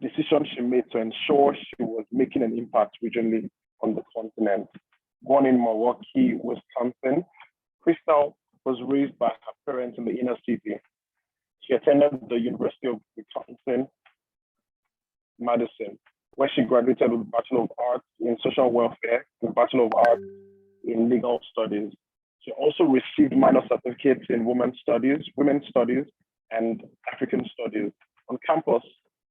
decision she made to ensure she was making an impact regionally on the continent. Born in Milwaukee, Wisconsin, Crystal was raised by her parents in the inner city. She attended the University of Wisconsin, Madison, where she graduated with a Bachelor of Arts in Social Welfare and Bachelor of Arts in Legal Studies. She also received minor certificates in Women's Studies, and African Studies. On campus,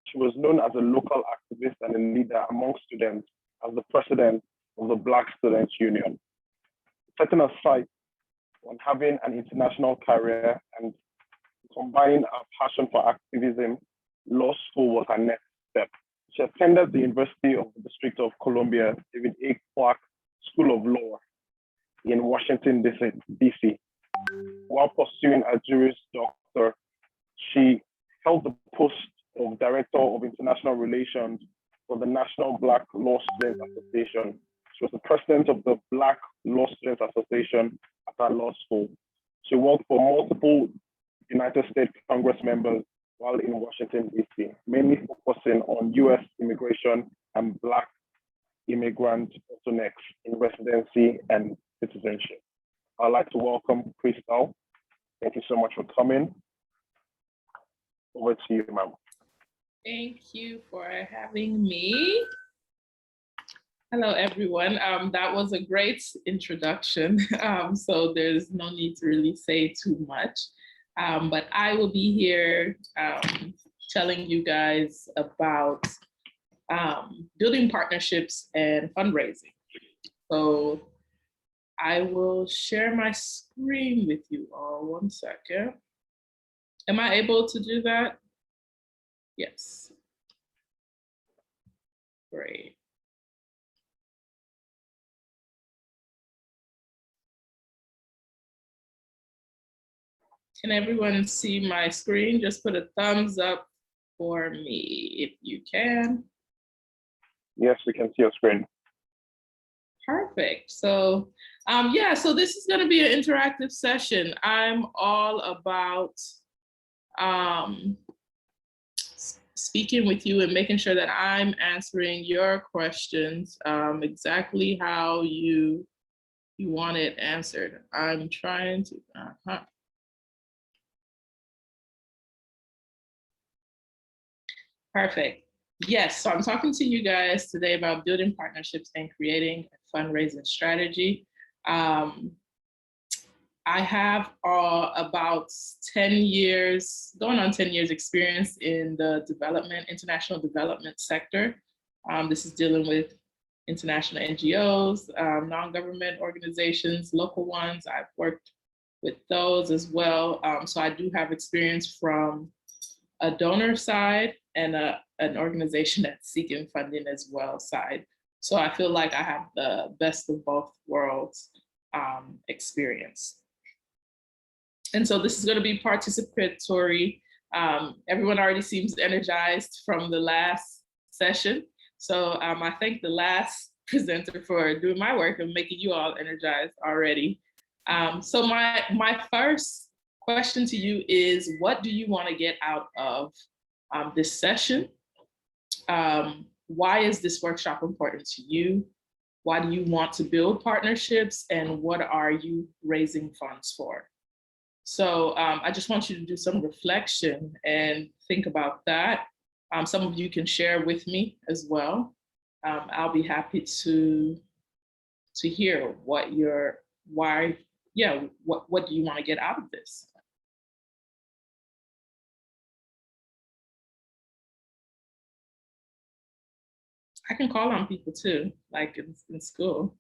she was known as a local activist and a leader among students as the president of the Black Students Union. Setting her sights on having an international career and combining her passion for activism, law school was her next step. She attended the University of the District of Columbia, David A. Clark School of Law in Washington, D.C. While pursuing a Juris Doctor, she held the post of Director of International Relations for the National Black Law Students Association. She was the president of the Black Law Students Association at her law school. She worked for multiple United States Congress members while in Washington, D.C., mainly focusing on U.S. immigration and Black immigrant bottlenecks in residency and citizenship. I'd like to welcome Crystal. Thank you so much for coming. Over to you, ma'am. Thank you for having me. Hello, everyone. That was a great introduction, so there's no need to really say too much. But I will be here telling you guys about building partnerships and fundraising. So I will share my screen with you all. 1 second. Am I able to do that? Yes. Great. Can everyone see my screen? Just put a thumbs up for me if you can. Yes, we can see your screen. Perfect. So yeah, so this is going to be an interactive session. I'm all about speaking with you and making sure that I'm answering your questions exactly how you want it answered. I'm trying to, Perfect. Yes, so I'm talking to you guys today about building partnerships and creating a fundraising strategy. I have about 10 years, going on 10 years experience in the international development sector. This is dealing with international NGOs, non-government organizations, local ones. I've worked with those as well. So I do have experience from a donor side and an organization that's seeking funding as well side. So I feel like I have the best of both worlds experience. And so this is going to be participatory. Everyone already seems energized from the last session. So I thank the last presenter for doing my work and making you all energized already. So my first question to you is, what do you want to get out of this session? Why is this workshop important to you? Why do you want to build partnerships? And what are you raising funds for? So I just want you to do some reflection and think about that. Some of you can share with me as well. I'll be happy to hear what do you want to get out of this? I can call on people too, like in school.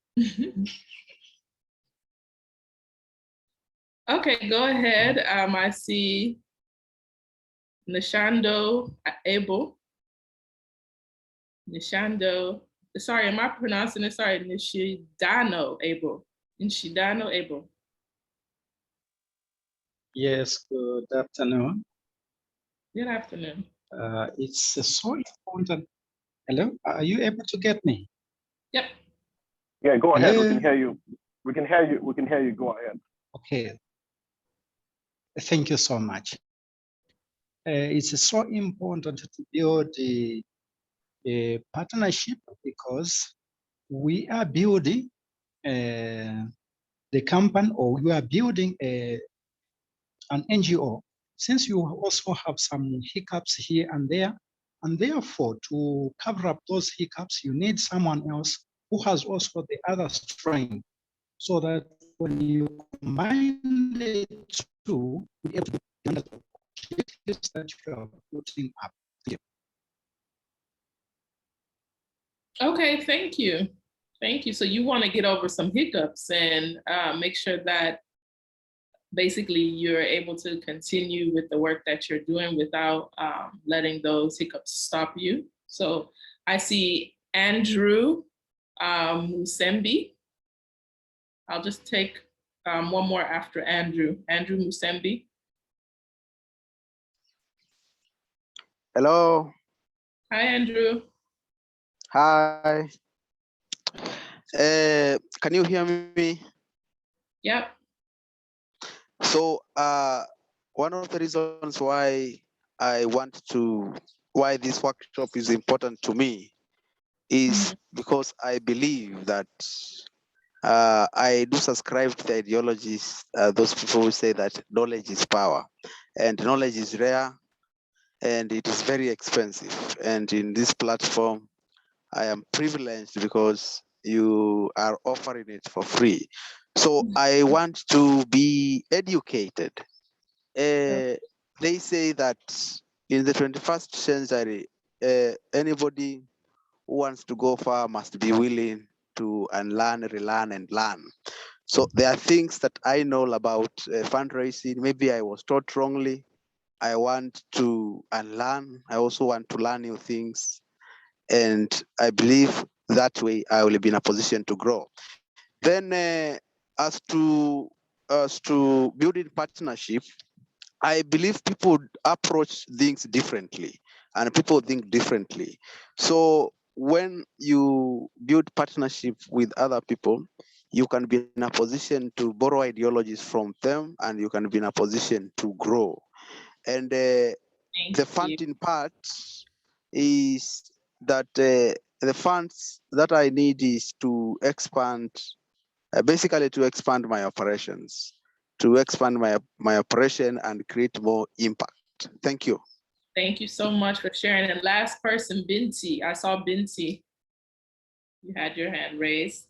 Okay, go ahead. I see Nishando Abel. Nishando, sorry, am I pronouncing it? Sorry, Nishidano Abel. Nishidano Abel. Yes, good afternoon. Good afternoon. It's so important. Hello, are you able to get me? Yep. Yeah, go ahead. We can hear you. We can hear you. We can hear you. Go ahead. Okay. Thank you so much. It's so important to build the a partnership because we are building the company, or we are building an NGO. Since you also have some hiccups here and there, and therefore to cover up those hiccups, you need someone else who has also the other strength, so that when you combine the two, you'll be able to do the objectives that you are putting up. Okay, thank you. Thank you. So you want to get over some hiccups and make sure that basically you're able to continue with the work that you're doing without letting those hiccups stop you. So I see Andrew Musembi. I'll just take one more after Andrew. Andrew Musembi. Hello. Hi, Andrew. Hi. Can you hear me? Yep. So one of the reasons why why this workshop is important to me is because I believe that I do subscribe to the ideologies, those people who say that knowledge is power, and knowledge is rare, and it is very expensive. And in this platform, I am privileged because you are offering it for free. So I want to be educated. They say that in the 21st century, anybody who wants to go far must be willing to unlearn, relearn, and learn. So there are things that I know about fundraising. Maybe I was taught wrongly. I want to unlearn. I also want to learn new things. And I believe that way I will be in a position to grow. Then as to building partnership, I believe people approach things differently and people think differently. So when you build partnership with other people, you can be in a position to borrow ideologies from them, and you can be in a position to grow. And the funding part is that the funds that I need is to expand, basically to expand my operations, to expand my operation and create more impact. Thank you. Thank you so much for sharing. And last person, Binti. I saw Binti. You had your hand raised.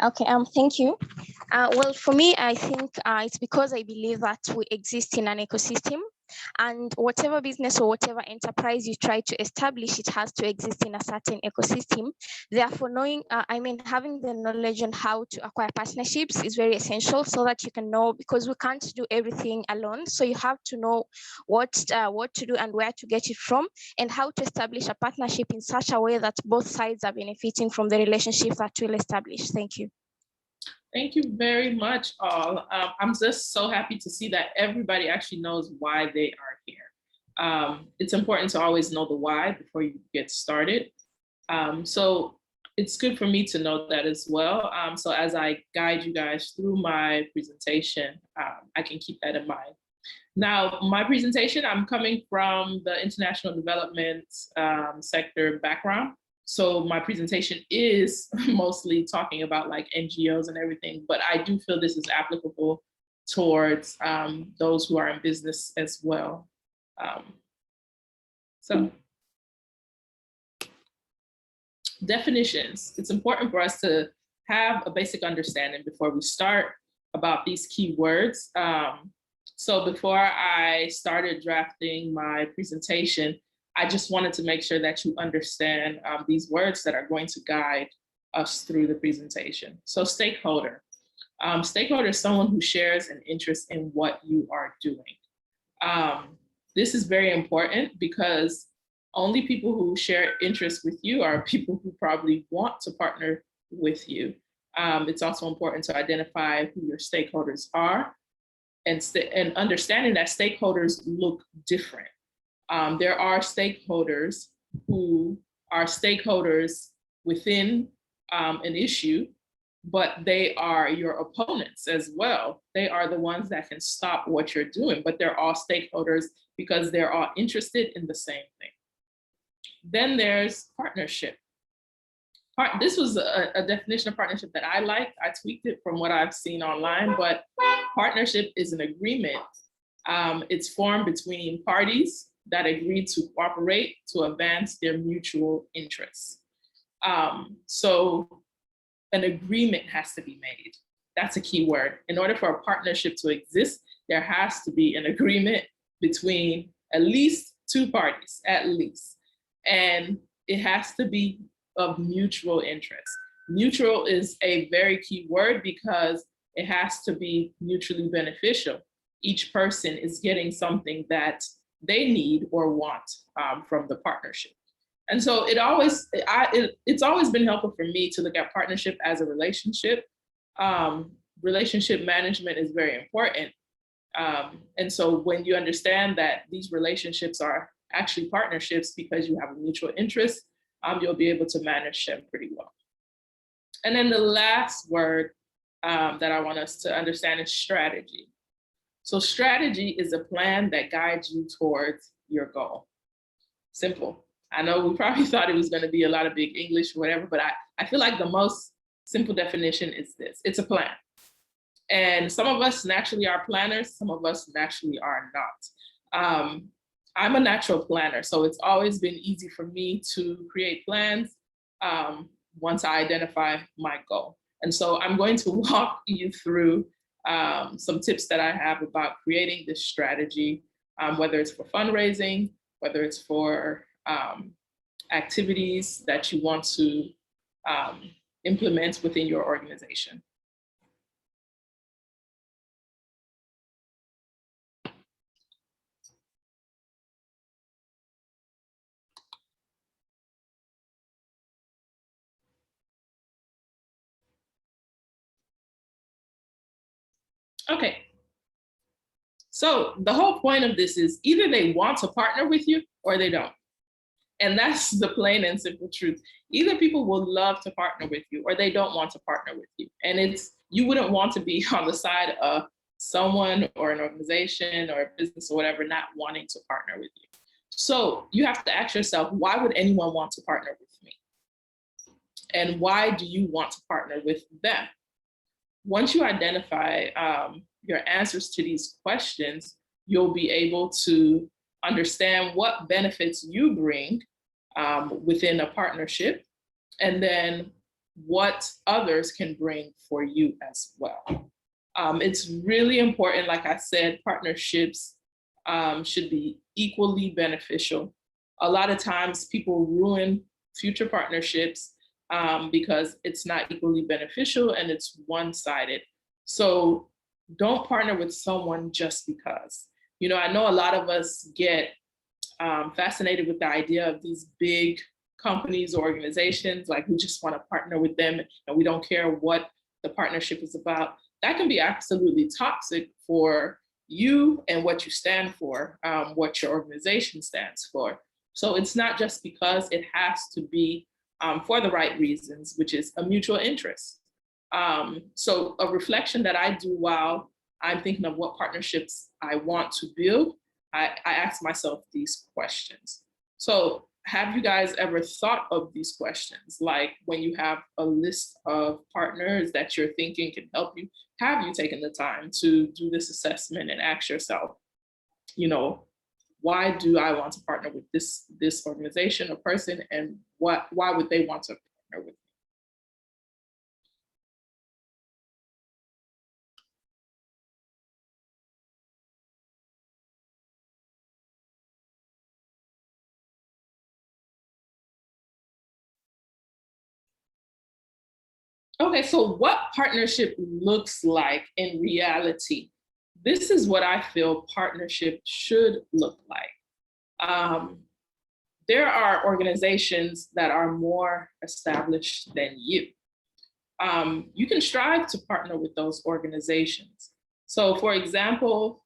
Okay, thank you. Well, for me, I think it's because I believe that we exist in an ecosystem, and whatever business or whatever enterprise you try to establish, it has to exist in a certain ecosystem. Therefore, having the knowledge on how to acquire partnerships is very essential, so that you can know, because we can't do everything alone. So you have to know what to do and where to get it from, and how to establish a partnership in such a way that both sides are benefiting from the relationship that we'll establish. Thank you. Thank you very much, all. I'm just so happy to see that everybody actually knows why they are here. It's important to always know the why before you get started. So it's good for me to know that as well. So as I guide you guys through my presentation, I can keep that in mind. Now, my presentation, I'm coming from the international development sector background. So my presentation is mostly talking about like NGOs and everything, but I do feel this is applicable towards those who are in business as well. So definitions. It's important for us to have a basic understanding before we start about these key words. So before I started drafting my presentation, I just wanted to make sure that you understand these words that are going to guide us through the presentation. So stakeholder. Stakeholder is someone who shares an interest in what you are doing. This is very important because only people who share interest with you are people who probably want to partner with you. It's also important to identify who your stakeholders are and understanding that stakeholders look different. There are stakeholders who are stakeholders within an issue, but they are your opponents as well. They are the ones that can stop what you're doing, but they're all stakeholders because they're all interested in the same thing. Then there's partnership. This was a definition of partnership that I liked. I tweaked it from what I've seen online, but partnership is an agreement. It's formed between parties that agree to cooperate to advance their mutual interests. So an agreement has to be made. That's a key word. In order for a partnership to exist, there has to be an agreement between at least two parties, at least. And it has to be of mutual interest. Mutual is a very key word because it has to be mutually beneficial. Each person is getting something that they need or want from the partnership. And so it's always been helpful for me to look at partnership as a relationship. Relationship management is very important. And so when you understand that these relationships are actually partnerships because you have a mutual interest, you'll be able to manage them pretty well. And then the last word that I want us to understand is strategy. So strategy is a plan that guides you towards your goal. Simple. I know we probably thought it was going to be a lot of big English or whatever, but I feel like the most simple definition is this. It's a plan. And some of us naturally are planners, some of us naturally are not. I'm a natural planner, so it's always been easy for me to create plans once I identify my goal. And so I'm going to walk you through some tips that I have about creating this strategy, whether it's for fundraising, whether it's for activities that you want to implement within your organization. Okay, so the whole point of this is either they want to partner with you or they don't. And that's the plain and simple truth. Either people will love to partner with you or they don't want to partner with you. And you wouldn't want to be on the side of someone or an organization or a business or whatever not wanting to partner with you. So you have to ask yourself, why would anyone want to partner with me? And why do you want to partner with them? Once you identify your answers to these questions, you'll be able to understand what benefits you bring within a partnership, and then what others can bring for you as well. It's really important, like I said, partnerships should be equally beneficial. A lot of times people ruin future partnerships because it's not equally beneficial and it's one-sided. So don't partner with someone just because. You know, I know a lot of us get fascinated with the idea of these big companies or organizations, like we just want to partner with them and we don't care what the partnership is about. That can be absolutely toxic for you and what you stand for, what your organization stands for. So it's not just because, it has to be for the right reasons, which is a mutual interest. So a reflection that I do while I'm thinking of what partnerships I want to build, I ask myself these questions. So have you guys ever thought of these questions? Like when you have a list of partners that you're thinking can help you, have you taken the time to do this assessment and ask yourself, you know, why do I want to partner with this organization or person, and why would they want to partner with me? Okay, so what partnership looks like in reality? This is what I feel partnership should look like. There are organizations that are more established than you. You can strive to partner with those organizations. So for example,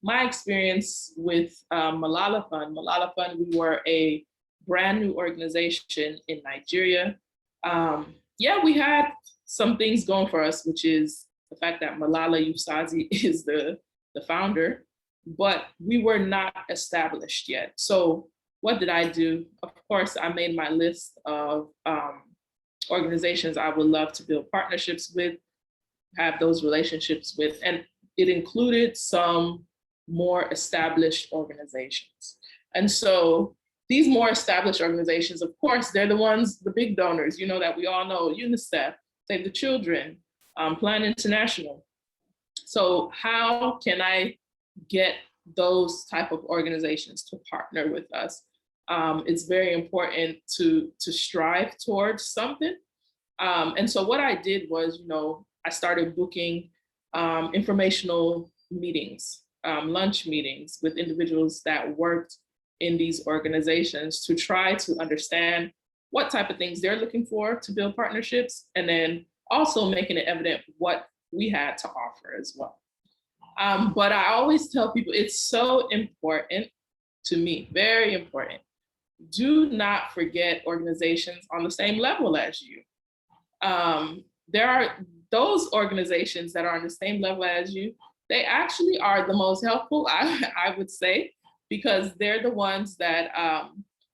my experience with Malala Fund, we were a brand new organization in Nigeria. Yeah, we had some things going for us, which is the fact that Malala Yousafzai is the founder, but we were not established yet. So what did I do? Of course, I made my list of organizations I would love to build partnerships with, have those relationships with, and it included some more established organizations. And so these more established organizations, of course, they're the ones, the big donors, you know, that we all know, UNICEF, Save the Children, Plan International. So how can I get those type of organizations to partner with us? It's very important to strive towards something. And so what I did was, you know, I started booking informational meetings, lunch meetings with individuals that worked in these organizations to try to understand what type of things they're looking for to build partnerships, and then also making it evident what we had to offer as well. But I always tell people it's so important to me, very important. Do not forget organizations on the same level as you. There are those organizations that are on the same level as you, they actually are the most helpful, I would say, because they're the ones that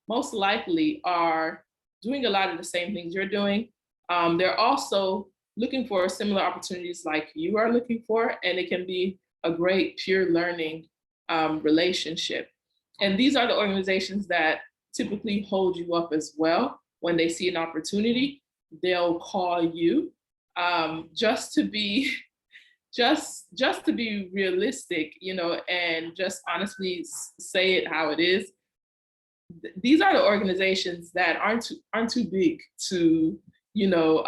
most likely are doing a lot of the same things you're doing. They're also looking for similar opportunities like you are looking for, and it can be a great peer learning relationship. And these are the organizations that typically hold you up as well. When they see an opportunity, they'll call you. Just to be realistic, you know, and just honestly say it how it is. These are the organizations that aren't too big to, you know,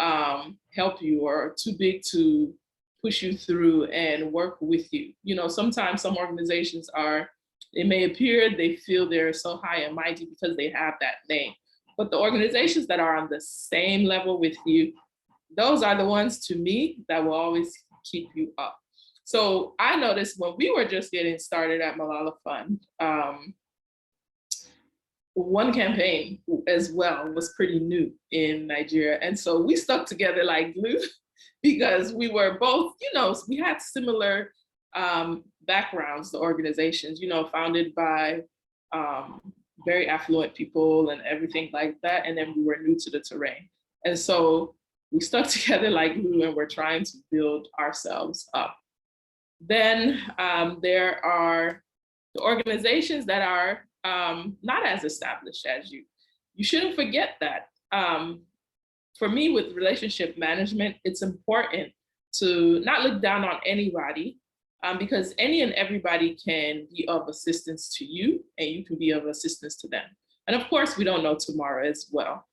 help you, or too big to push you through and work with you. You know, sometimes some organizations are, it may appear they feel they're so high and mighty because they have that name, but the organizations that are on the same level with you, those are the ones, to me, that will always keep you up. So I noticed when we were just getting started at Malala Fund, one campaign as well was pretty new in Nigeria. And so we stuck together like glue because we were both, you know, we had similar backgrounds, the organizations, you know, founded by very affluent people and everything like that. And then we were new to the terrain. And so we stuck together like glue, and we're trying to build ourselves up. Then there are the organizations that are not as established as you. You shouldn't forget that. For me, with relationship management, it's important to not look down on anybody, because any and everybody can be of assistance to you, and you can be of assistance to them. And of course, we don't know tomorrow as well.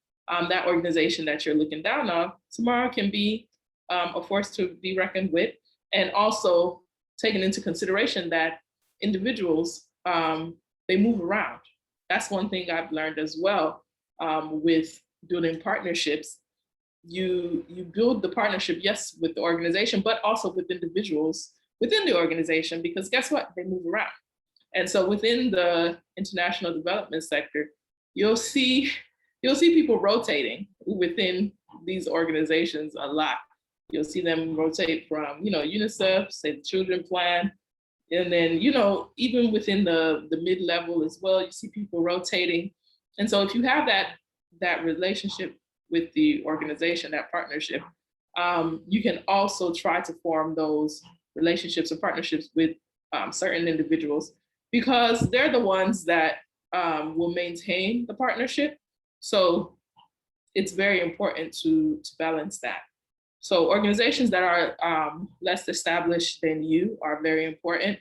That organization that you're looking down on tomorrow can be a force to be reckoned with, and also taking into consideration that individuals, they move around. That's one thing I've learned as well with building partnerships. You build the partnership, yes, with the organization, but also with individuals within the organization, because guess what? They move around. And so within the international development sector, you'll see people rotating within these organizations a lot. You'll see them rotate from, you know, UNICEF, Save the Children Plan, and then, you know, even within the mid-level as well, you see people rotating. And so if you have that relationship with the organization, that partnership, you can also try to form those relationships and partnerships with certain individuals, because they're the ones that will maintain the partnership. So it's very important to balance that. So organizations that are less established than you are very important.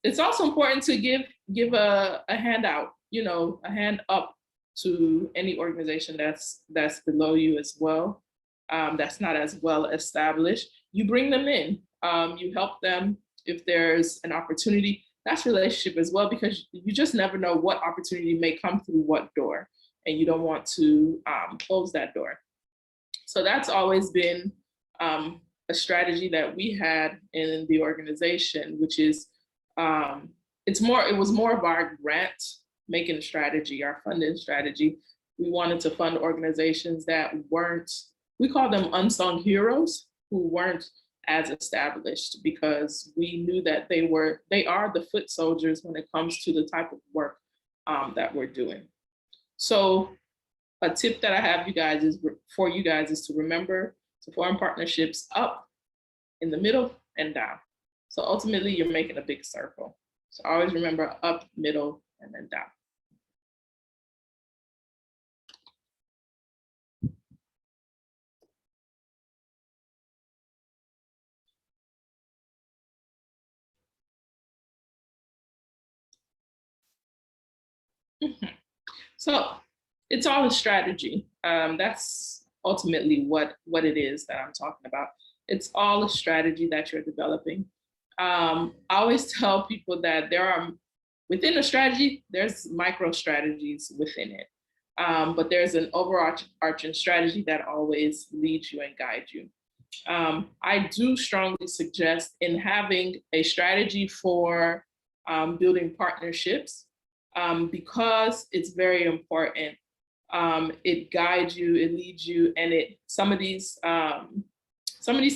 It's also important to give a handout, you know, a hand up to any organization that's below you as well, that's not as well established. You bring them in, you help them if there's an opportunity. That's relationship as well, because you just never know what opportunity may come through what door, and you don't want to close that door. So that's always been a strategy that we had in the organization, which is it was more of our grant making strategy, our funding strategy. We wanted to fund organizations that weren't we call them unsung heroes who weren't as established, because we knew that they are the foot soldiers when it comes to the type of work that we're doing. So a tip that I have for you guys is to remember to form partnerships up, in the middle, and down. So ultimately you're making a big circle. So always remember up, middle, and then down. So it's all a strategy. That's ultimately what it is that I'm talking about. It's all a strategy that you're developing. I always tell people that within a strategy, there's micro strategies within it. But there's an overarching strategy that always leads you and guides you. I do strongly suggest in having a strategy for building partnerships, because it's very important. It guides you, it leads you, and some of these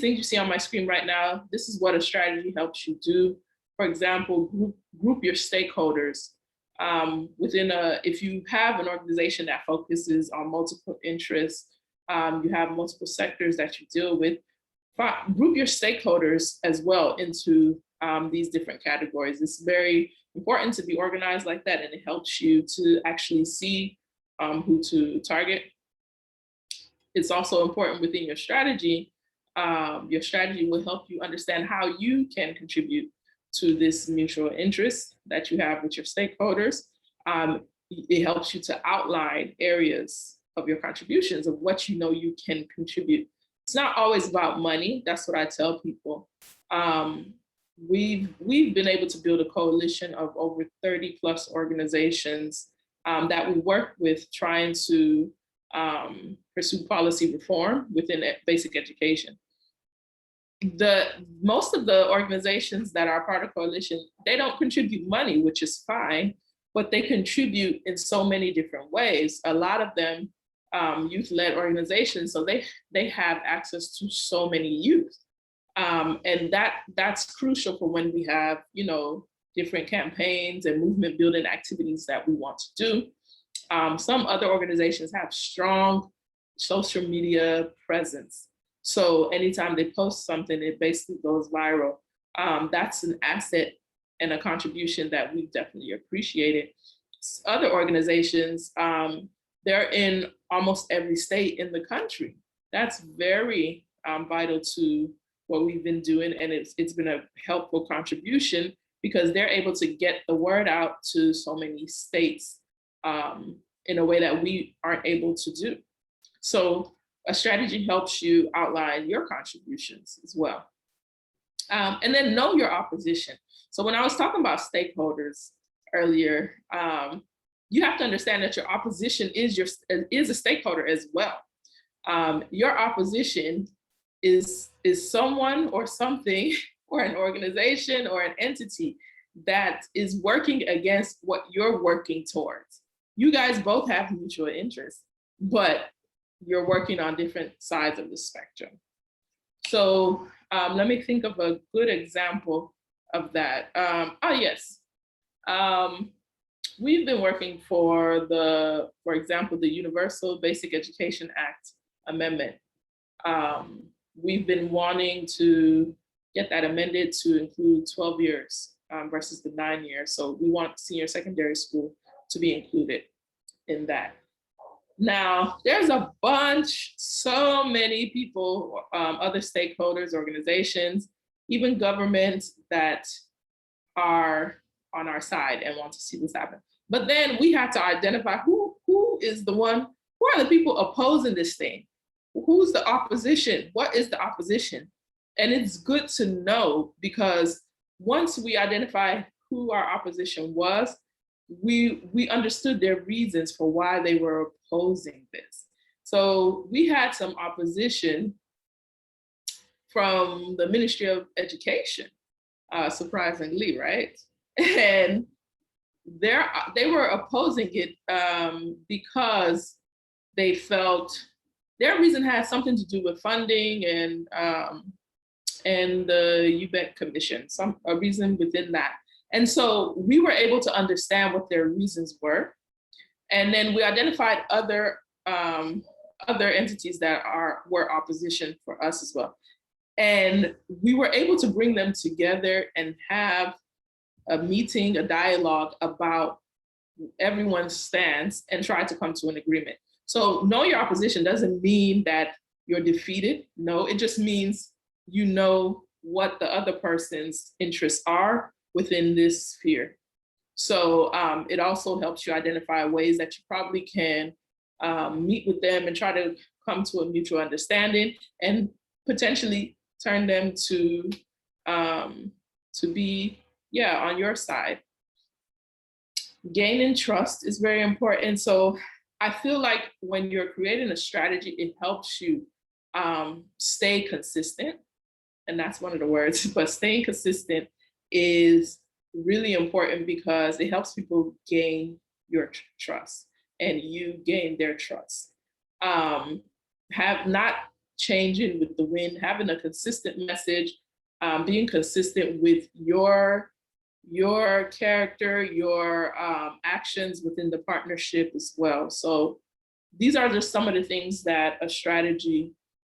things you see on my screen right now, this is what a strategy helps you do. For example, group your stakeholders if you have an organization that focuses on multiple interests, you have multiple sectors that you deal with, group your stakeholders as well into these different categories. It's very important to be organized like that, and it helps you to actually see who to target. It's also important within your strategy. Your strategy will help you understand how you can contribute to this mutual interest that you have with your stakeholders. It helps you to outline areas of your contributions of what you know you can contribute. It's not always about money. That's what I tell people. We've been able to build a coalition of over 30 plus organizations that we work with, trying to pursue policy reform within basic education. Most of the organizations that are part of coalition, they don't contribute money, which is fine, but they contribute in so many different ways. A lot of them youth-led organizations, so they have access to so many youth. And that's crucial for when we have, different campaigns and movement building activities that we want to do. Some other organizations have strong social media presence. So anytime they post something, it basically goes viral. That's an asset and a contribution that we've definitely appreciated. Other organizations, they're in almost every state in the country. That's very vital to what we've been doing, and it's been a helpful contribution because they're able to get the word out to so many states in a way that we aren't able to do. So a strategy helps you outline your contributions as well. And then know your opposition. So when I was talking about stakeholders earlier, you have to understand that your opposition is a stakeholder as well. Your opposition is someone or something or an organization or an entity that is working against what you're working towards. You guys both have mutual interests, but you're working on different sides of the spectrum. So let me think of a good example of that. We've been working for example, the Universal Basic Education Act Amendment. We've been wanting to get that amended to include 12 years versus the 9 years. So we want senior secondary school to be included in that. Now, there's a bunch, so many people, other stakeholders, organizations, even governments that are on our side and want to see this happen. But then we have to identify who are the people opposing this thing? Who's the opposition? What is the opposition? And it's good to know, because once we identify who our opposition was, we understood their reasons for why they were opposing this. So we had some opposition from the Ministry of Education, surprisingly, right? And they were opposing it because they felt their reason has something to do with funding and the UBEC commission, a reason within that. And so we were able to understand what their reasons were. And then we identified other entities that were opposition for us as well. And we were able to bring them together and have a meeting, a dialogue about everyone's stance and try to come to an agreement. So know your opposition doesn't mean that you're defeated. No, it just means you know what the other person's interests are within this sphere. So it also helps you identify ways that you probably can meet with them and try to come to a mutual understanding and potentially turn them to be, on your side. Gaining trust is very important. So I feel like when you're creating a strategy, it helps you stay consistent. And that's one of the words, but staying consistent is really important because it helps people gain your trust and you gain their trust. Have not changing with the wind, having a consistent message, being consistent with your character, your actions within the partnership as well. So these are just some of the things that a strategy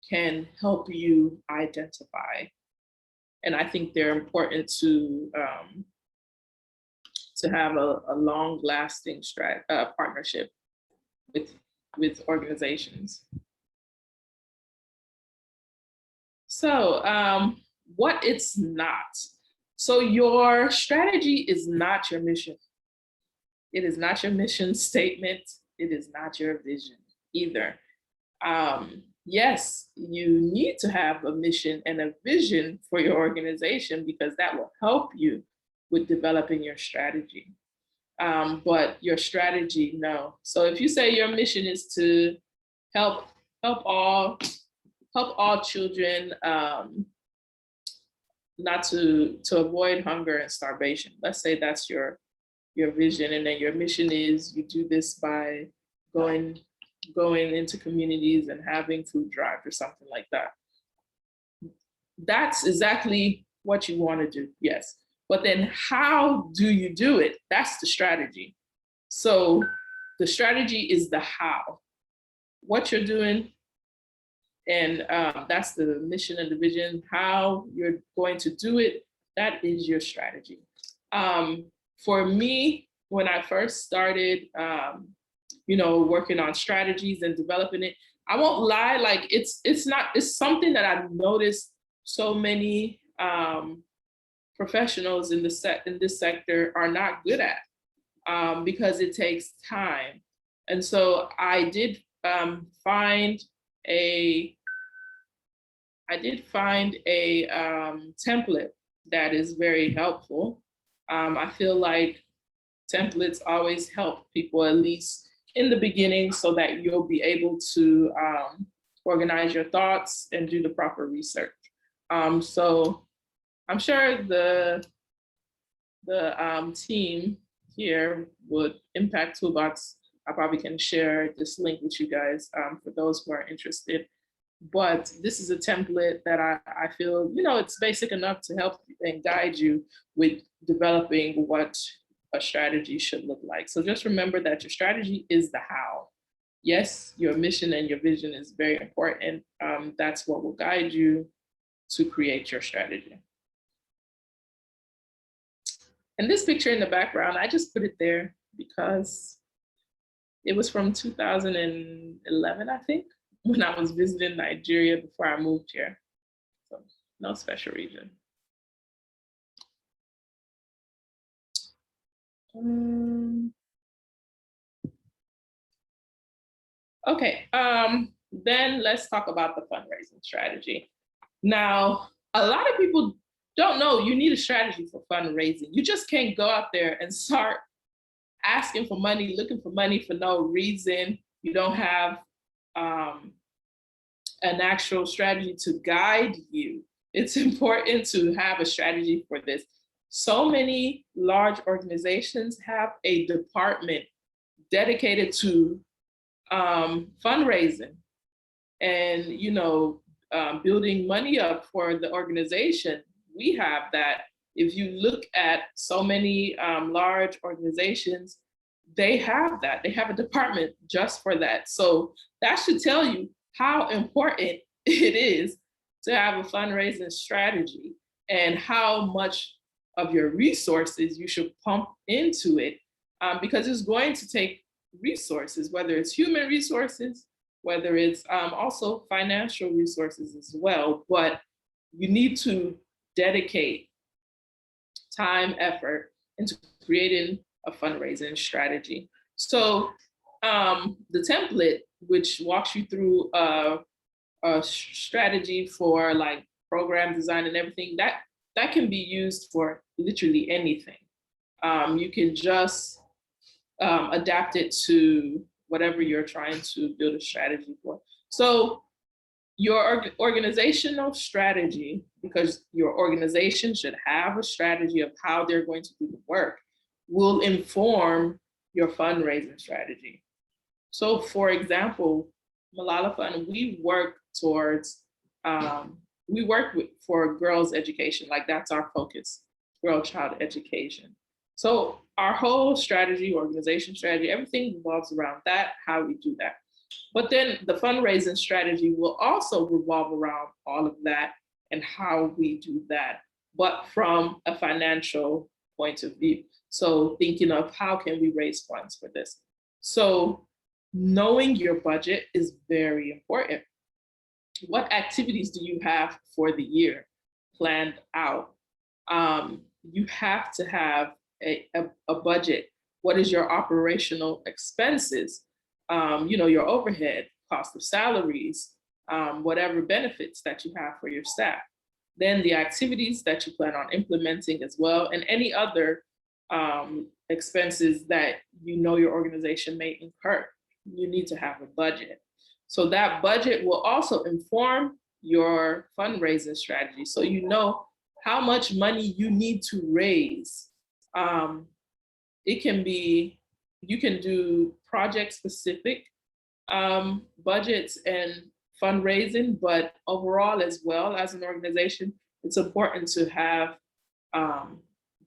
can help you identify. And I think they're important to have a long-lasting partnership with organizations. So what it's not. So your strategy is not your mission. It is not your mission statement. It is not your vision either. Yes, you need to have a mission and a vision for your organization because that will help you with developing your strategy. But your strategy, no. So if you say your mission is to help all children not to avoid hunger and starvation. Let's say that's your vision, and then your mission is you do this by going into communities and having food drives or something like that. That's exactly what you want to do, yes. But then how do you do it? That's the strategy. So the strategy is the how. What you're doing, and that's the mission and the vision. How you're going to do it, that is your strategy. For me, when I first started, working on strategies and developing it, I won't lie, like it's something that I've noticed so many professionals in this sector are not good at because it takes time. And so I did find a template that is very helpful. I feel like templates always help people, at least in the beginning, so that you'll be able to organize your thoughts and do the proper research. So I'm sure the team here would Impact Toolbox. I probably can share this link with you guys for those who are interested. But this is a template that I feel, it's basic enough to help and guide you with developing what a strategy should look like. So just remember that your strategy is the how. Yes, your mission and your vision is very important. That's what will guide you to create your strategy. And this picture in the background, I just put it there because it was from 2011, I think, when I was visiting Nigeria before I moved here. So no special reason. Okay, then let's talk about the fundraising strategy. Now, a lot of people don't know you need a strategy for fundraising. You just can't go out there and start asking for money, looking for money for no reason. You don't have an actual strategy to guide you. It's important to have a strategy for this. So many large organizations have a department dedicated to fundraising. and, you know, building money up for the organization. We have that. If you look at so many large organizations, they have that. They have a department just for that. So that should tell you how important it is to have a fundraising strategy and how much of your resources you should pump into it, because it's going to take resources, whether it's human resources, whether it's also financial resources as well. But you need to dedicate time, effort into creating a fundraising strategy. So the template, which walks you through a strategy for like program design and everything, that can be used for literally anything. You can just adapt it to whatever you're trying to build a strategy for. So your organizational strategy, because your organization should have a strategy of how they're going to do the work, will inform your fundraising strategy. So for example, Malala Fund, we work towards, for girls' education, like that's our focus, girl-child education. So our whole strategy, organization strategy, everything revolves around that, how we do that. But then the fundraising strategy will also revolve around all of that and how we do that, but from a financial point of view. So thinking of how can we raise funds for this? So knowing your budget is very important. What activities do you have for the year planned out? You have to have a budget. What is your operational expenses? You know, your overhead, cost of salaries, whatever benefits that you have for your staff. Then the activities that you plan on implementing as well, and any other expenses that you know your organization may incur. You need to have a budget. So that budget will also inform your fundraising strategy. So you know how much money you need to raise. It can be, you can do project specific budgets and fundraising, but overall as well as an organization, it's important to have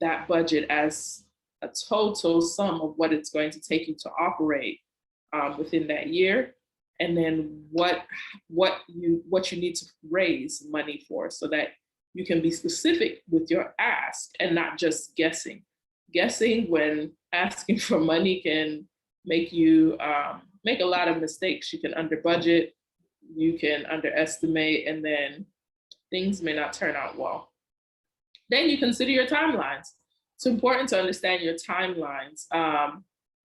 that budget as a total sum of what it's going to take you to operate within that year, and then what you need to raise money for, so that you can be specific with your ask and not just guessing. Guessing when asking for money can make you make a lot of mistakes. You can under budget, you can underestimate, and then things may not turn out well. Then you consider your timelines. It's important to understand your timelines,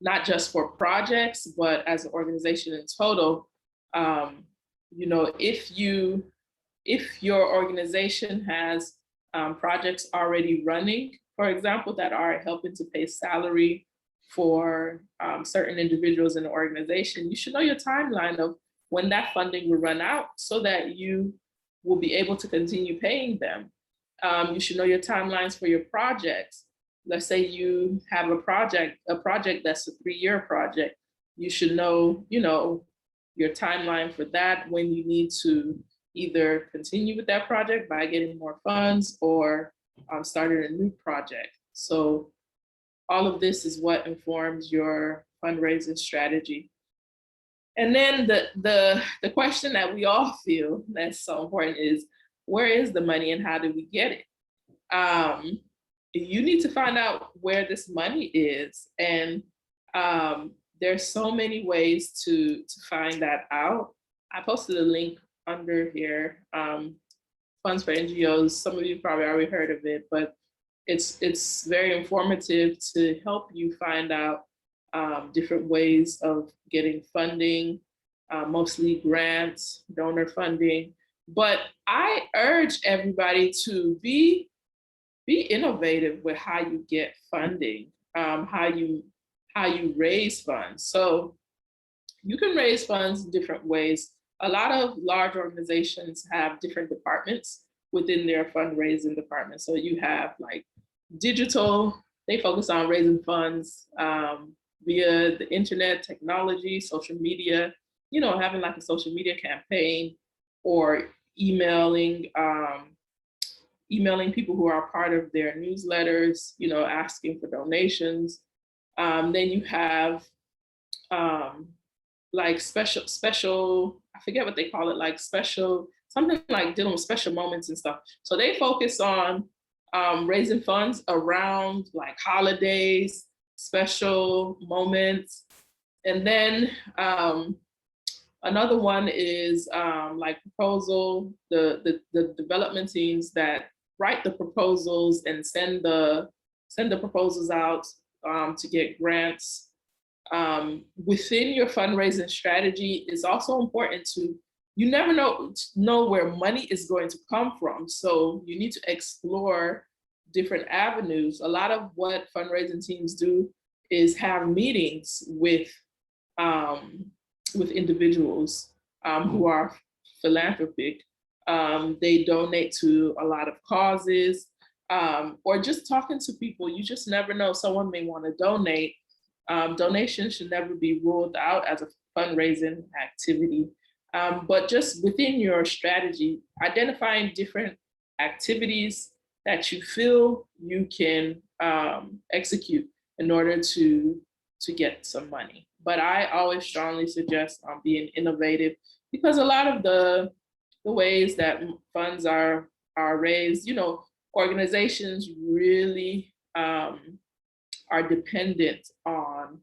not just for projects, but as an organization in total. You know, if your organization has projects already running, for example, that are helping to pay salary for certain individuals in the organization, you should know your timeline of when that funding will run out so that you will be able to continue paying them. You should know your timelines for your projects. Let's say you have a project that's a 3-year project. You should know, your timeline for that, when you need to either continue with that project by getting more funds or starting a new project. So all of this is what informs your fundraising strategy. And then the question that we all feel that's so important is, where is the money and how do we get it? You need to find out where this money is. And there's so many ways to find that out. I posted a link under here, Funds for NGOs. Some of you probably already heard of it, but it's very informative to help you find out different ways of getting funding, mostly grants, donor funding. But I urge everybody to be innovative with how you get funding, how you raise funds. So you can raise funds in different ways. A lot of large organizations have different departments within their fundraising department. So you have like digital, they focus on raising funds via the internet, technology, social media. you know, having like a social media campaign or emailing, emailing people who are part of their newsletters, you know, asking for donations. Then you have like special, I forget what they call it, like special, something like dealing with special moments and stuff. So they focus on raising funds around like holidays, special moments. And then another one is like proposal, the development teams that write the proposals and send the proposals out to get grants. Within your fundraising strategy, it's also important to, you never know where money is going to come from. So you need to explore different avenues. A lot of what fundraising teams do is have meetings with individuals who are philanthropic. They donate to a lot of causes, or just talking to people. You just never know, someone may want to donate. Donations should never be ruled out as a fundraising activity. But just within your strategy, identifying different activities that you feel you can execute in order to get some money. But I always strongly suggest being innovative, because a lot of the ways that funds are raised, you know, organizations really are dependent on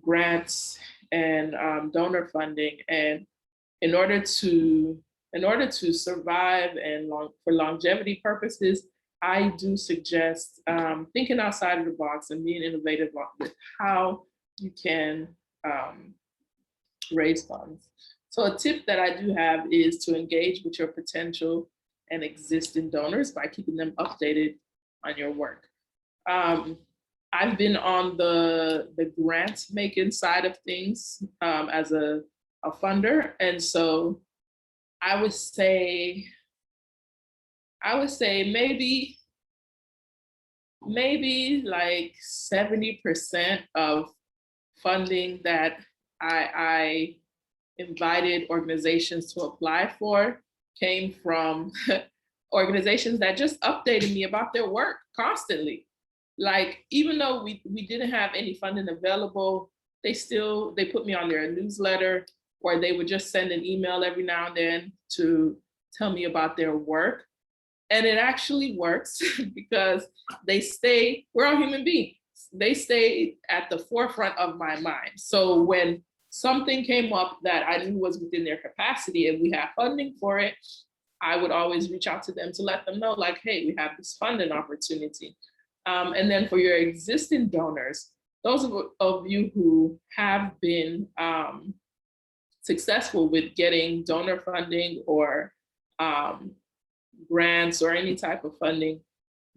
grants and donor funding. And in order to survive and for longevity purposes, I do suggest thinking outside of the box and being innovative with how you can raise funds. So a tip that I do have is to engage with your potential and existing donors by keeping them updated on your work. I've been on the grant making side of things as a funder. And so I would say maybe like 70% of funding that I invited organizations to apply for came from organizations that just updated me about their work constantly. Like, even though we didn't have any funding available, they put me on their newsletter, or they would just send an email every now and then to tell me about their work. And it actually works because we're all human beings. They stay at the forefront of my mind. So when something came up that I knew was within their capacity and we have funding for it, I would always reach out to them to let them know, like, hey, we have this funding opportunity. And then for your existing donors, those of you who have been successful with getting donor funding or grants or any type of funding,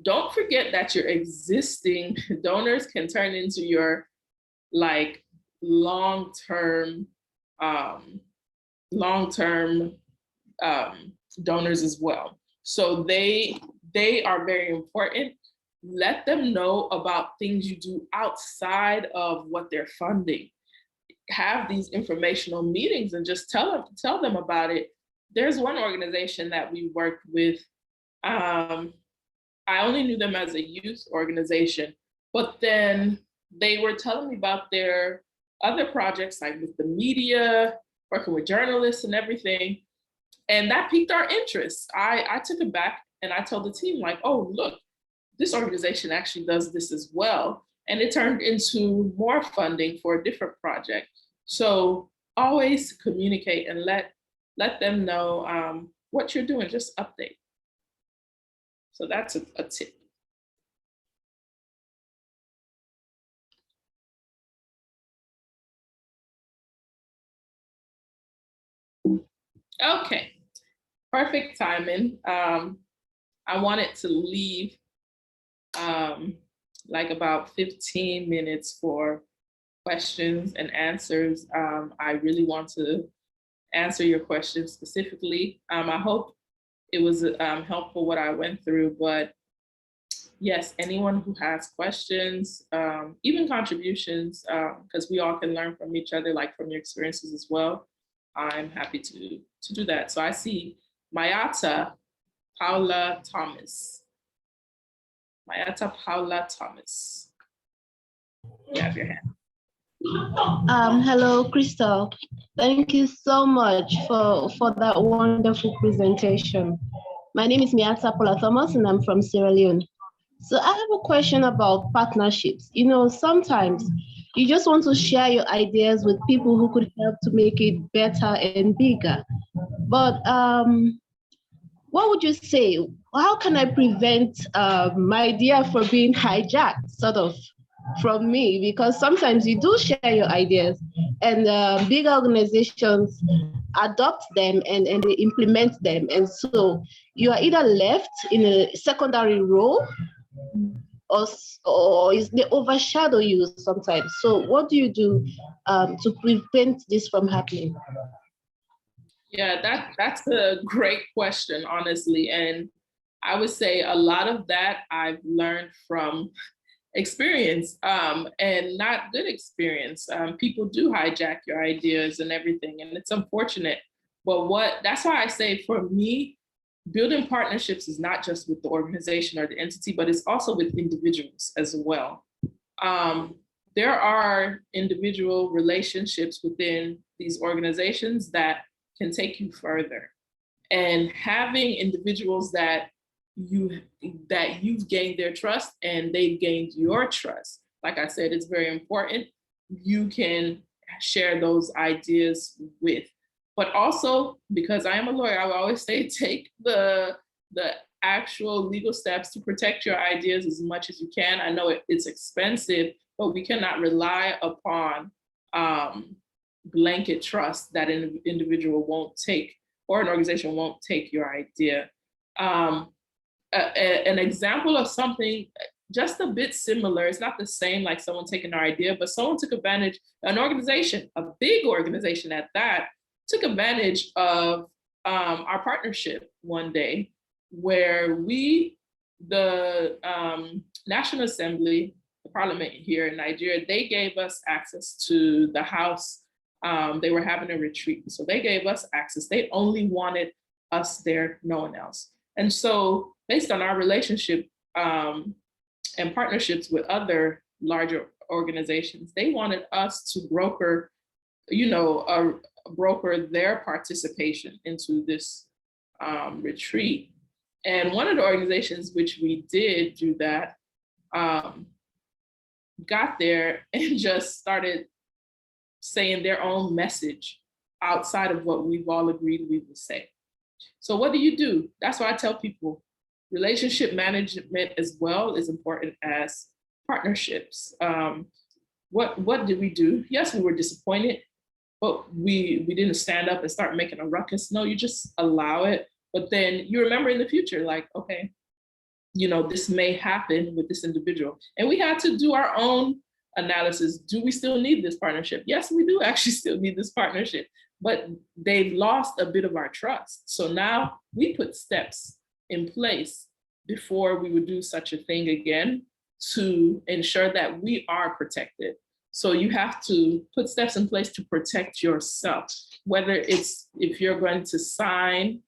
don't forget that your existing donors can turn into your like long-term donors as well. So they are very important. Let them know about things you do outside of what they're funding. Have these informational meetings and just tell them about it. There's one organization that we worked with. I only knew them as a youth organization, but then they were telling me about their other projects, like with the media, working with journalists and everything. And that piqued our interest. I took it back and I told the team, like, oh, look, this organization actually does this as well. And it turned into more funding for a different project. So always communicate and let them know what you're doing, just update. So that's a tip. Okay, perfect timing. I wanted to leave like about 15 minutes for questions and answers. I really want to answer your questions specifically. I hope it was helpful what I went through, but yes, anyone who has questions, even contributions, because we all can learn from each other, like from your experiences as well. I'm happy to do that. So I see Mayata Paula Thomas. Mayata Paula Thomas. You have your hand. Hello, Crystal. Thank you so much for that wonderful presentation. My name is Miata Paula Thomas, and I'm from Sierra Leone. So I have a question about partnerships. You know, sometimes you just want to share your ideas with people who could help to make it better and bigger. But what would you say? How can I prevent my idea from being hijacked, sort of, from me? Because sometimes you do share your ideas, and big organizations adopt them and they implement them. And so you are either left in a secondary role, or they overshadow you sometimes. So what do you do to prevent this from happening? Yeah, that's a great question, honestly. And I would say a lot of that I've learned from experience, and not good experience. People do hijack your ideas and everything, and it's unfortunate. But that's why I say, for me, building partnerships is not just with the organization or the entity, but it's also with individuals as well. There are individual relationships within these organizations that can take you further. And having individuals that you've gained their trust and they've gained your trust, like I said, it's very important. You can share those ideas with. But also, because I am a lawyer, I will always say, take the actual legal steps to protect your ideas as much as you can. I know it's expensive, but we cannot rely upon blanket trust that an individual won't take, or an organization won't take your idea. An example of something just a bit similar, it's not the same like someone taking our idea, but someone took advantage, an organization, a big organization at that, took advantage of our partnership one day, where the National Assembly, the parliament here in Nigeria, they gave us access to the House. They were having a retreat, so they gave us access. They only wanted us there, no one else. And so based on our relationship and partnerships with other larger organizations, they wanted us to broker, broker their participation into this retreat. And one of the organizations which we did do that got there and just started saying their own message outside of what we've all agreed we would say. So what do? That's why I tell people, relationship management as well is important as partnerships. What did we do? Yes, we were disappointed, but we didn't stand up and start making a ruckus. No, you just allow it. But then you remember in the future, like, okay, this may happen with this individual. And we had to do our own analysis. Do we still need this partnership? Yes, we do actually still need this partnership, but they've lost a bit of our trust. So now we put steps in place before we would do such a thing again to ensure that we are protected. So you have to put steps in place to protect yourself, whether it's if you're going to sign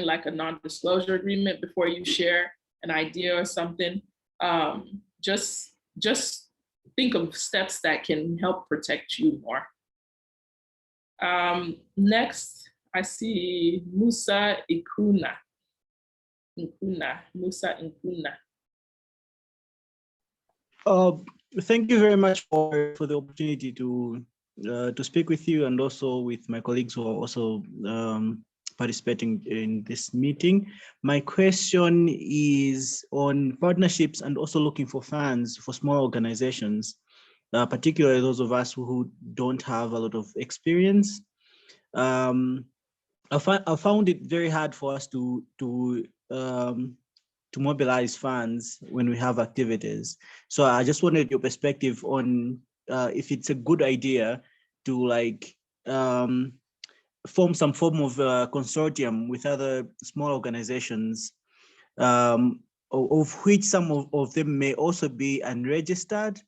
like a non-disclosure agreement before you share an idea or something, just think of steps that can help protect you more. Next, I see Musa Ikuna. Musa Ikuna. Thank you very much for the opportunity to speak with you, and also with my colleagues who are also participating in this meeting. My question is on partnerships and also looking for funds for small organizations, particularly those of us who don't have a lot of experience. I found it very hard for us to mobilize funds when we have activities. So I just wanted your perspective on if it's a good idea to form some form of consortium with other small organizations of which some of them may also be unregistered.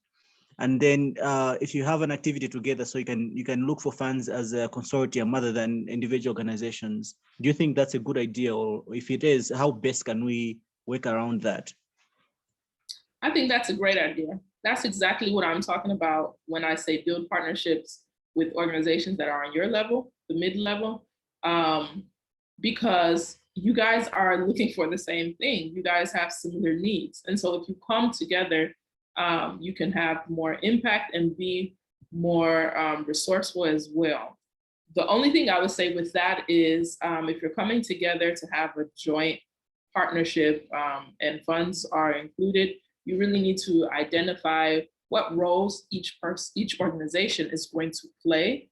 And then if you have an activity together, so you can look for funds as a consortium rather than individual organizations. Do you think that's a good idea? Or if it is, how best can we work around that? I think that's a great idea. That's exactly what I'm talking about when I say build partnerships with organizations that are on your level, the mid-level, because you guys are looking for the same thing. You guys have similar needs. And so if you come together, you can have more impact and be more resourceful as well. The only thing I would say with that is if you're coming together to have a joint partnership and funds are included, you really need to identify what roles each organization is going to play.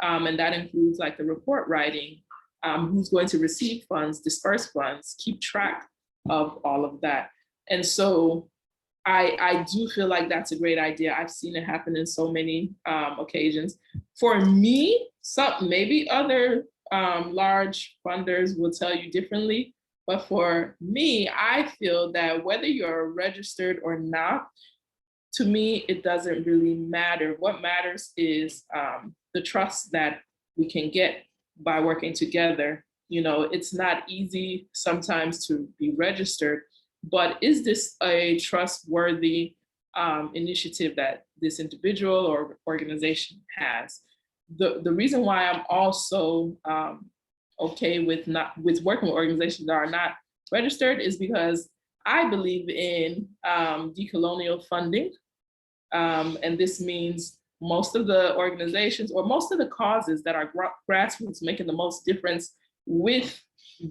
And that includes like the report writing, who's going to receive funds, disperse funds, keep track of all of that. And so I do feel like that's a great idea. I've seen it happen in so many occasions. For me, maybe other large funders will tell you differently, but for me, I feel that whether you're registered or not, to me, it doesn't really matter. What matters is the trust that we can get by working together. You know, it's not easy sometimes to be registered, but is this a trustworthy initiative that this individual or organization has? The reason why I'm also okay with working with organizations that are not registered is because I believe in decolonial funding. And this means most of the organizations or most of the causes that are grassroots making the most difference with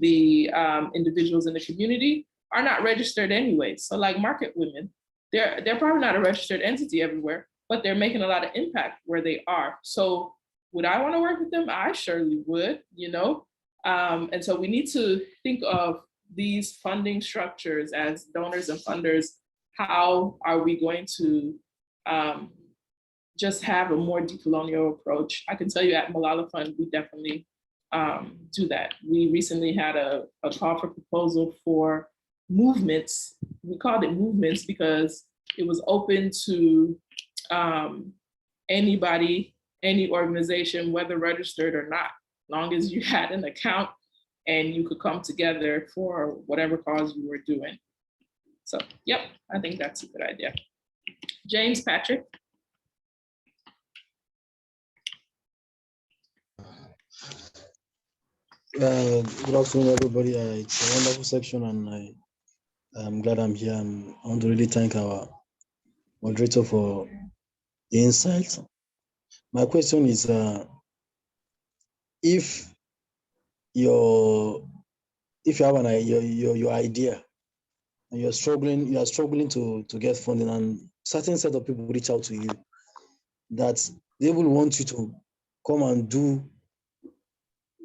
the individuals in the community are not registered anyway. So like Market Women, they're probably not a registered entity everywhere, but they're making a lot of impact where they are. So would I want to work with them? I surely would, you know? And so we need to think of these funding structures as donors and funders. How are we going to just have a more decolonial approach? I can tell you at Malala Fund, we definitely do that. We recently had a call for proposal for movements. We called it movements because it was open to anybody, any organization, whether registered or not, long as you had an account and you could come together for whatever cause you were doing. So, yep, I think that's a good idea. James Patrick. Good afternoon, everybody. It's a wonderful section, and I'm glad I'm here. I want to really thank our moderator for the insights. My question is, if you have your idea and you are struggling to get funding, and certain set of people reach out to you that they will want you to come and do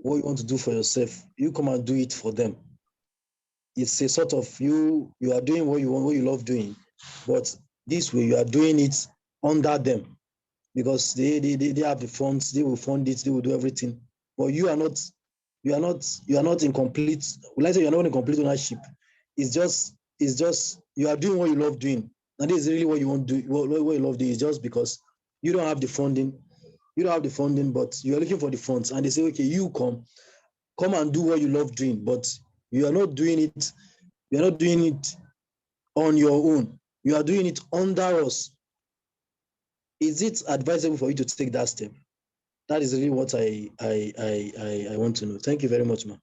what you want to do for yourself, you come and do it for them. It's a sort of you are doing what you want, what you love doing, but this way you are doing it under them because they have the funds, they will fund it, they will do everything. But you are not in complete, will I say you are not in complete ownership. It's just you are doing what you love doing. And this is really what you want to do, what you love doing is just because you don't have the funding. You don't have the funding, but you are looking for the funds, and they say, okay, you come and do what you love doing, but you are not doing it. You are not doing it on your own. You are doing it under us. Is it advisable for you to take that step? That is really what I want to know. Thank you very much, ma'am.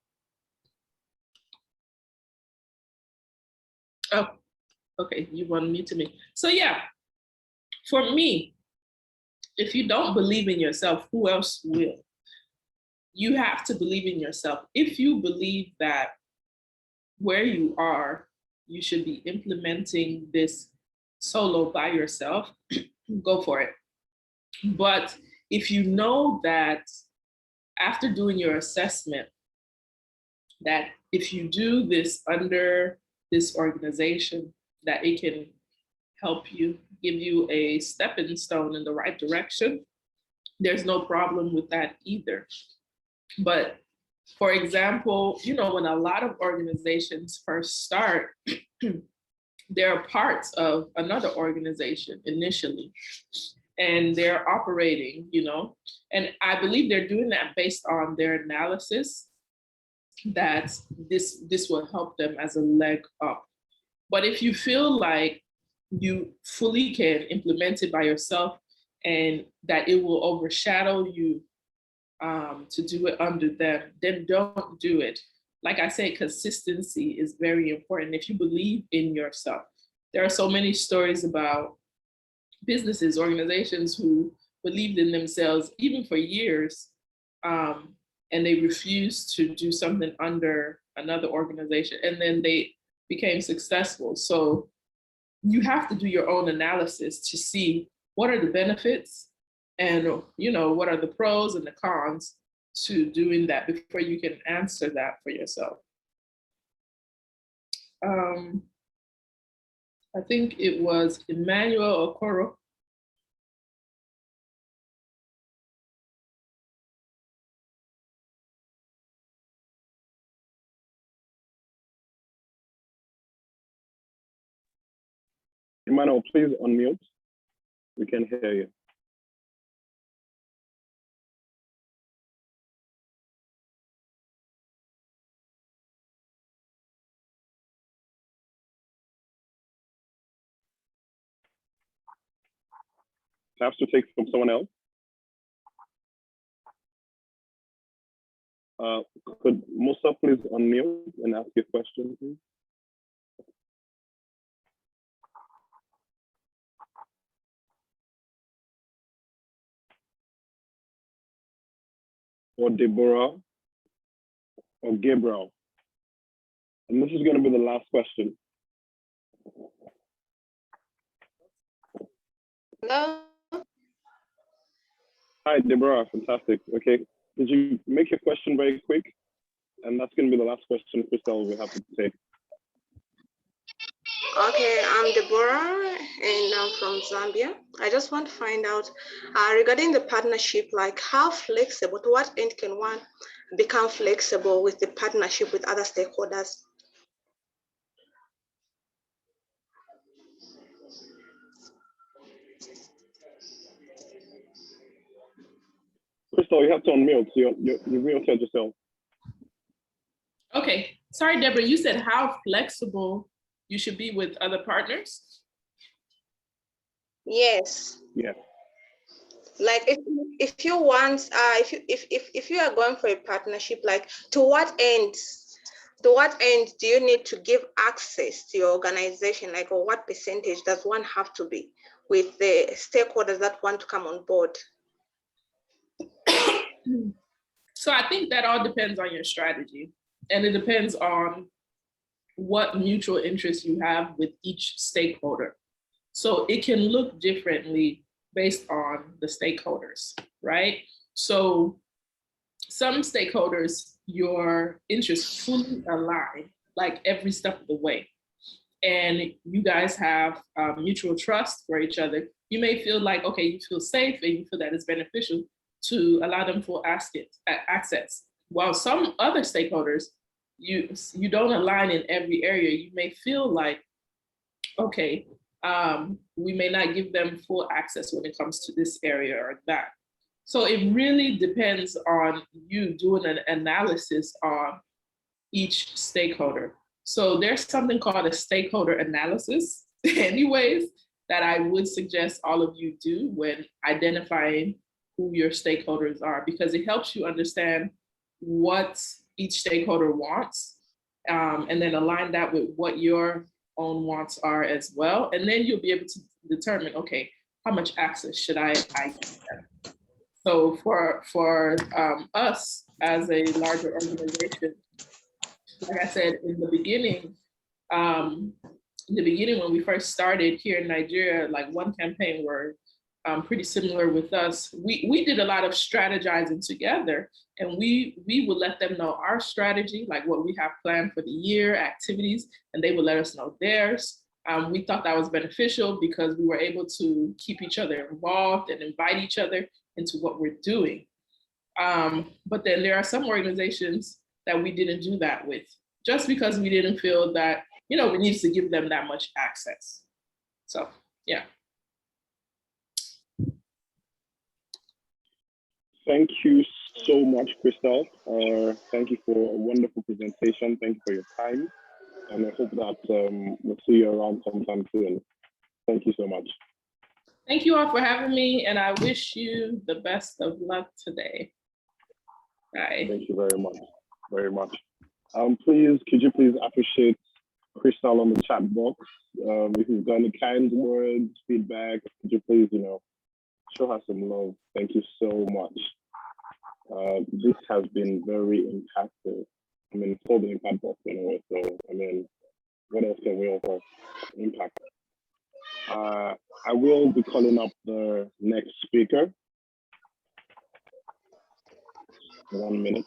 Oh, okay, you want me to me. So yeah, for me, if you don't believe in yourself, who else will? You have to believe in yourself. If you believe that where you are, you should be implementing this solo by yourself, go for it. But if you know that after doing your assessment, that if you do this under this organization, that it can help you, give you a stepping stone in the right direction, there's no problem with that either. But For example, you know, when a lot of organizations first start, they're parts of another organization initially, and they're operating, you know, and I believe they're doing that based on their analysis that this will help them as a leg up. But if you feel like you fully can implement it by yourself and that it will overshadow you to do it under them, then don't do it. Like I say, consistency is very important. If you believe in yourself, there are so many stories about businesses, organizations who believed in themselves even for years, and they refused to do something under another organization, and then they became successful. So you have to do your own analysis to see what are the benefits and, you know, what are the pros and the cons to doing that before you can answer that for yourself. I think it was Emmanuel Okoro. Emmanuel, please unmute. We can hear you. Perhaps to take from someone else. Could Musa please unmute and ask your question, please? Or Deborah, or Gabriel. And this is going to be the last question. Hello. Hi, Deborah, fantastic. Okay, did you make your question very quick? And that's going to be the last question Crystal will have to take. Okay, I'm Deborah and I'm from Zambia. I just want to find out regarding the partnership, like how flexible, to what end can one become flexible with the partnership with other stakeholders? Crystal, you have to unmute. You muted yourself. Okay, sorry, Deborah, you said how flexible you should be with other partners? Yes. Yeah. Like if you want, if you are going for a partnership, like to what end do you need to give access to your organization? Like, or what percentage does one have to be with the stakeholders that want to come on board? So I think that all depends on your strategy, and it depends on what mutual interests you have with each stakeholder. So it can look differently based on the stakeholders, right? So some stakeholders, your interests fully align, like every step of the way. And you guys have mutual trust for each other. You may feel like, okay, you feel safe and you feel that it's beneficial to allow them full access. While some other stakeholders, you don't align in every area. You may feel like, okay, we may not give them full access when it comes to this area or that. So it really depends on you doing an analysis on each stakeholder. So there's something called a stakeholder analysis anyways, that I would suggest all of you do when identifying who your stakeholders are, because it helps you understand what each stakeholder wants, and then align that with what your own wants are as well. And then you'll be able to determine, okay, how much access should I give them? So for us as a larger organization, like I said in the beginning, when we first started here in Nigeria, like one campaign were pretty similar with us. We did a lot of strategizing together, and we would let them know our strategy, like what we have planned for the year, activities, and they would let us know theirs. We thought that was beneficial because we were able to keep each other involved and invite each other into what we're doing. But then there are some organizations that we didn't do that with, just because we didn't feel that, you know, we needed to give them that much access. So, yeah. Thank you so much, Crystal. Thank you for a wonderful presentation. Thank you for your time. And I hope that we'll see you around sometime soon. Thank you so much. Thank you all for having me, and I wish you the best of luck today. Bye. Thank you very much, very much. Please, could you please appreciate Crystal on the chat box? If you've got any kind words, feedback, could you please, you know, show her some love. Thank you so much. This has been very impactful. I mean, it's called the impact box anyway, so I mean, what else can we offer? Impact. I will be calling up the next speaker. 1 minute.